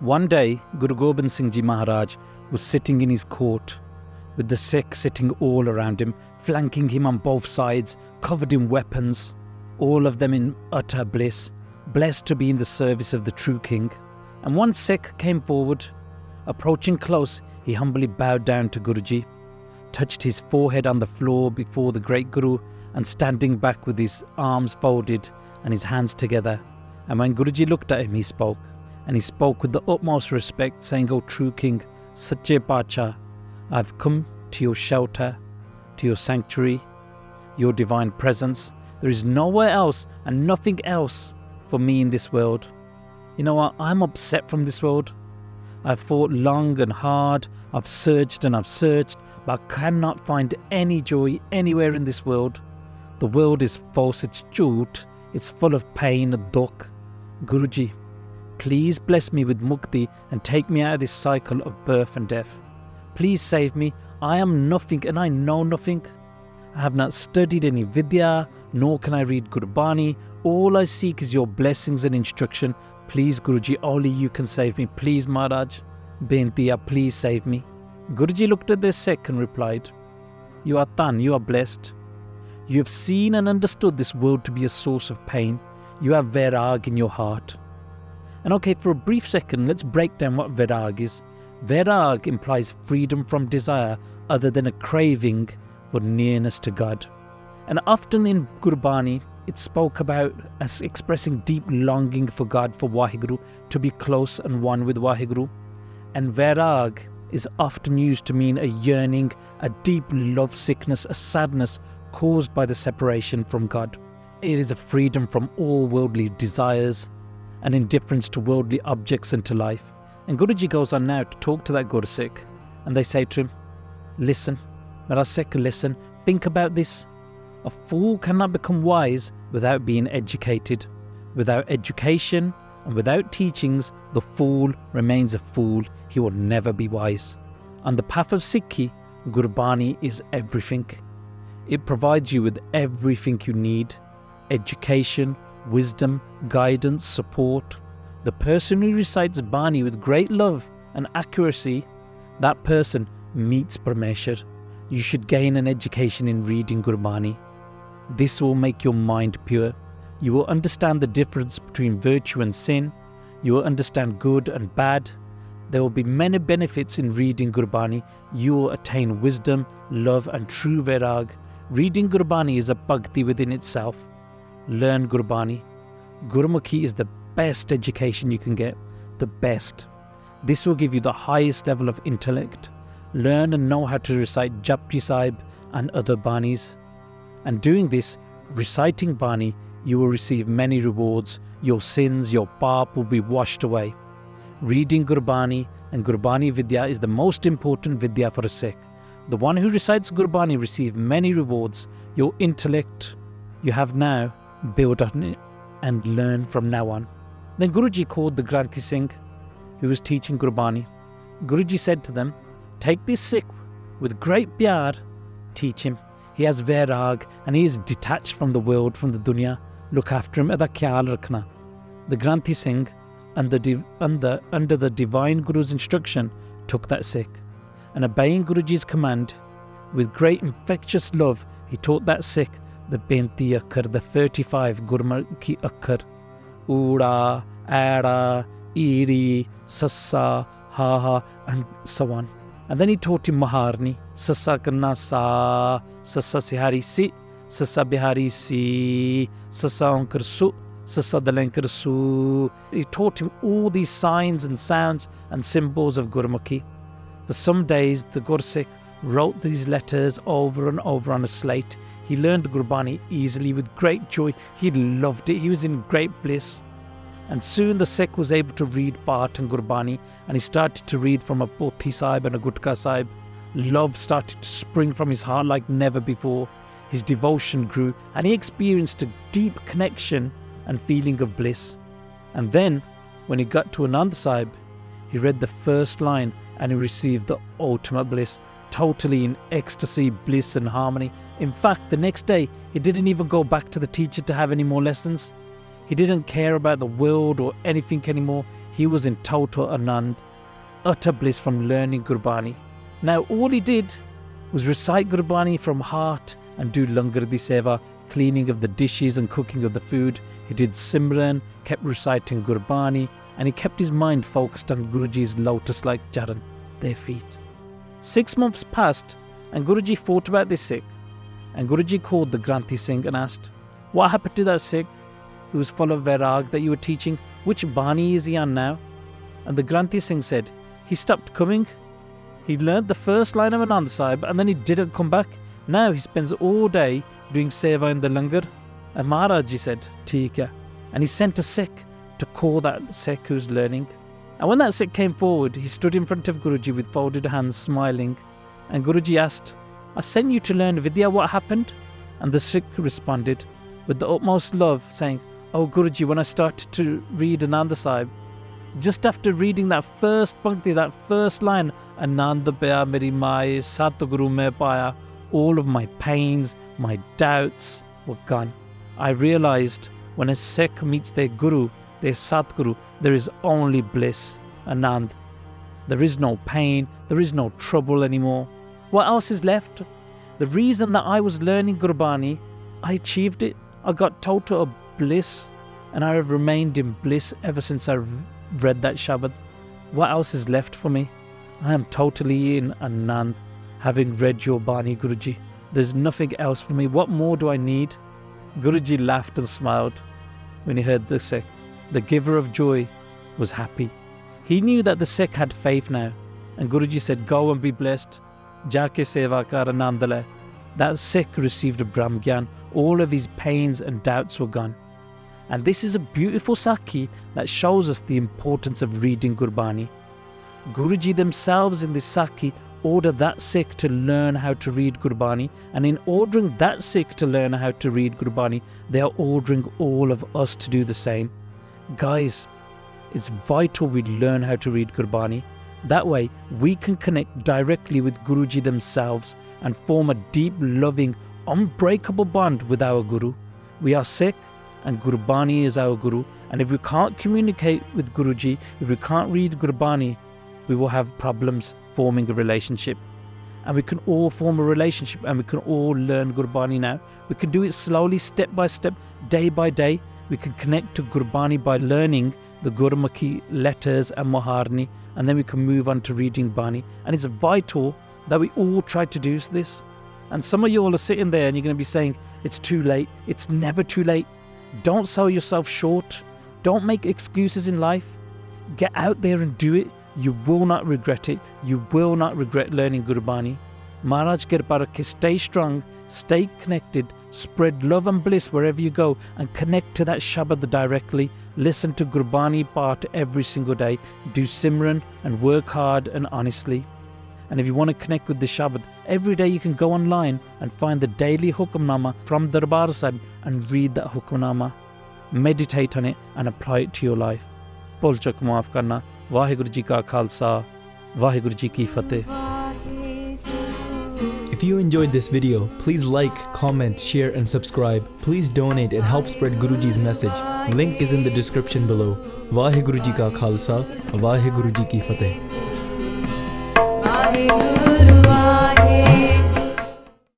One day, Guru Gobind Singh Ji Maharaj was sitting in his court with the Sikh sitting all around him, flanking him on both sides, covered in weapons, all of them in utter bliss, blessed to be in the service of the true king. And one Sikh came forward. Approaching close, he humbly bowed down to Guruji, touched his forehead on the floor before the great Guru, and standing back with his arms folded and his hands together. And when Guruji looked at him, he spoke. And he spoke with the utmost respect, saying, "O true king, Sache Pacha, I've come to your shelter, to your sanctuary, your divine presence. There is nowhere else and nothing else for me in this world. You know what? I'm upset from this world. I've fought long and hard. I've searched and I've searched, but I cannot find any joy anywhere in this world. The world is false, it's jhoot, it's full of pain and dukh. Guruji, please bless me with mukti and take me out of this cycle of birth and death. Please save me. I am nothing and I know nothing. I have not studied any vidya, nor can I read Gurbani. All I seek is your blessings and instruction. Please, Guruji, only you can save me. Please, Maharaj, Beintiya, please save me." Guruji looked at the Sikh and replied, "You are Tan, you are blessed. You have seen and understood this world to be a source of pain. You have Vairag in your heart." And okay, for a brief second, let's break down what Vairag is. Vairag implies freedom from desire other than a craving for nearness to God. And often in Gurbani, it spoke about us expressing deep longing for God, for Waheguru, to be close and one with Waheguru. And Vairag is often used to mean a yearning, a deep love sickness, a sadness caused by the separation from God. It is a freedom from all worldly desires, an indifference to worldly objects and to life. And Guruji goes on now to talk to that Gur Sikh, and they say to him, "Listen, Mera Sikh, listen, think about this. A fool cannot become wise without being educated. Without education and without teachings, the fool remains a fool. He will never be wise. On the path of Sikhi, Gurbani is everything. It provides you with everything you need: education, wisdom, guidance, support. The person who recites Bani with great love and accuracy, that person meets Parmeshwar. You should gain an education in reading Gurbani. This will make your mind pure. You will understand the difference between virtue and sin. You will understand good and bad. There will be many benefits in reading Gurbani. You will attain wisdom, love and true Vairag. Reading Gurbani is a bhakti within itself. Learn Gurbani. Gurmukhi is the best education you can get, the best. This will give you the highest level of intellect. Learn and know how to recite Japji Sahib and other Banis. And doing this, reciting Bani, you will receive many rewards. Your sins, your paap will be washed away. Reading Gurbani and Gurbani Vidya is the most important Vidya for a Sikh. The one who recites Gurbani receives many rewards. Your intellect you have now, build on it and learn from now on. Then Guruji called the Granthi Singh, who was teaching Gurbani. Guruji said to them, "Take this Sikh with great pyar, teach him. He has Vairag and he is detached from the world, from the dunya. Look after him, eda khyal rakhna." The Granthi Singh, under the divine Guru's instruction, took that Sikh, and obeying Guruji's command, with great infectious love, he taught that Sikh the Beinti Akkar, the 35 Gurmukhi Akkar, Uda, Ada, Iri, Sassa, Haha, and so on. And then he taught him Maharni, Sassa Kanna Sa, Sassa Sihari Si, Sassa Bihari Si, Sassa Onkar Su, Sassa Dalankar Su. He taught him all these signs and sounds and symbols of Gurmukhi. For some days, the Gursikh wrote these letters over and over on a slate. He learned Gurbani easily with great joy. He loved it. He was in great bliss. And soon the Sikh was able to read Path and Gurbani, and he started to read from a Pothi Sahib and a Gutka Sahib. Love started to spring from his heart like never before. His devotion grew, and he experienced a deep connection and feeling of bliss. And then, when he got to Anand Sahib, he read the first line and he received the ultimate bliss, totally in ecstasy, bliss and harmony. In fact, the next day, he didn't even go back to the teacher to have any more lessons. He didn't care about the world or anything anymore. He was in total Anand, utter bliss from learning Gurbani. Now all he did was recite Gurbani from heart and do langar di seva, cleaning of the dishes and cooking of the food. He did Simran, kept reciting Gurbani, and he kept his mind focused on Guruji's lotus-like charan, their feet. 6 months passed and Guruji thought about this Sikh, and Guruji called the Granthi Singh and asked, "What happened to that Sikh who was full of vairag that you were teaching? Which Bani is he on now?" And the Granthi Singh said, "He stopped coming. He learnt the first line of Anand Sahib and then he didn't come back. Now he spends all day doing seva in the langar." And Maharaj Ji said, "Theek hai." And he sent a Sikh to call that Sikh who's learning. And when that Sikh came forward, he stood in front of Guruji with folded hands, smiling. And Guruji asked, "I sent you to learn Vidya, what happened?" And the Sikh responded with the utmost love, saying, "Oh Guruji, when I started to read Anand Sahib, just after reading that first pankti, that first line, Anand paya meri mai, Satguru mein paya, all of my pains, my doubts were gone. I realized when a Sikh meets their Guru, their Satguru, there is only bliss, Anand. There is no pain, there is no trouble anymore. What else is left? The reason that I was learning Gurbani, I achieved it. I got total bliss, and I have remained in bliss ever since I read that Shabad. What else is left for me? I am totally in Anand, having read your Bani, Guruji. There's nothing else for me. What more do I need?" Guruji laughed and smiled when he heard the Sikh. The giver of joy was happy. He knew that the Sikh had faith now, and Guruji said, "Go and be blessed. Jaake seva kar Anand le." That Sikh received a Brahm Gyan. All of his pains and doubts were gone. And this is a beautiful Sakhi that shows us the importance of reading Gurbani. Guruji themselves in this Sakhi ordered that Sikh to learn how to read Gurbani, and in ordering that Sikh to learn how to read Gurbani, they are ordering all of us to do the same. Guys, it's vital we learn how to read Gurbani. That way we can connect directly with Guruji themselves and form a deep, loving, unbreakable bond with our Guru. We are Sikh and Gurbani is our Guru, and if we can't communicate with Guruji, if we can't read Gurbani, we will have problems forming a relationship. And we can all form a relationship and we can all learn Gurbani now. We can do it slowly, step by step, day by day. We can connect to Gurbani by learning the Gurmukhi letters and Maharni, and then we can move on to reading Bani. And it's vital that we all try to do this. And some of you all are sitting there and you're going to be saying, "It's too late." It's never too late. Don't sell yourself short. Don't make excuses in life. Get out there and do it. You will not regret it. You will not regret learning Gurbani. Maharaj Kirpa Rakhe, stay strong, stay connected, spread love and bliss wherever you go, and connect to that Shabad directly. Listen to Gurbani part every single day. Do Simran and work hard and honestly. And if you want to connect with the Shabad, every day you can go online and find the daily Hukamnama from Darbar Sahib and read that Hukamnama. Meditate on it and apply it to your life. Bol chak maaf karna. Vaheguru Ji ka Khalsa, Vaheguru Ji ki Fateh. If you enjoyed this video, please like, comment, share and subscribe. Please donate and help spread Guruji's message. Link is in the description below. Vaheguru Ji ka Khalsa, Vaheguru Ji ki Fateh.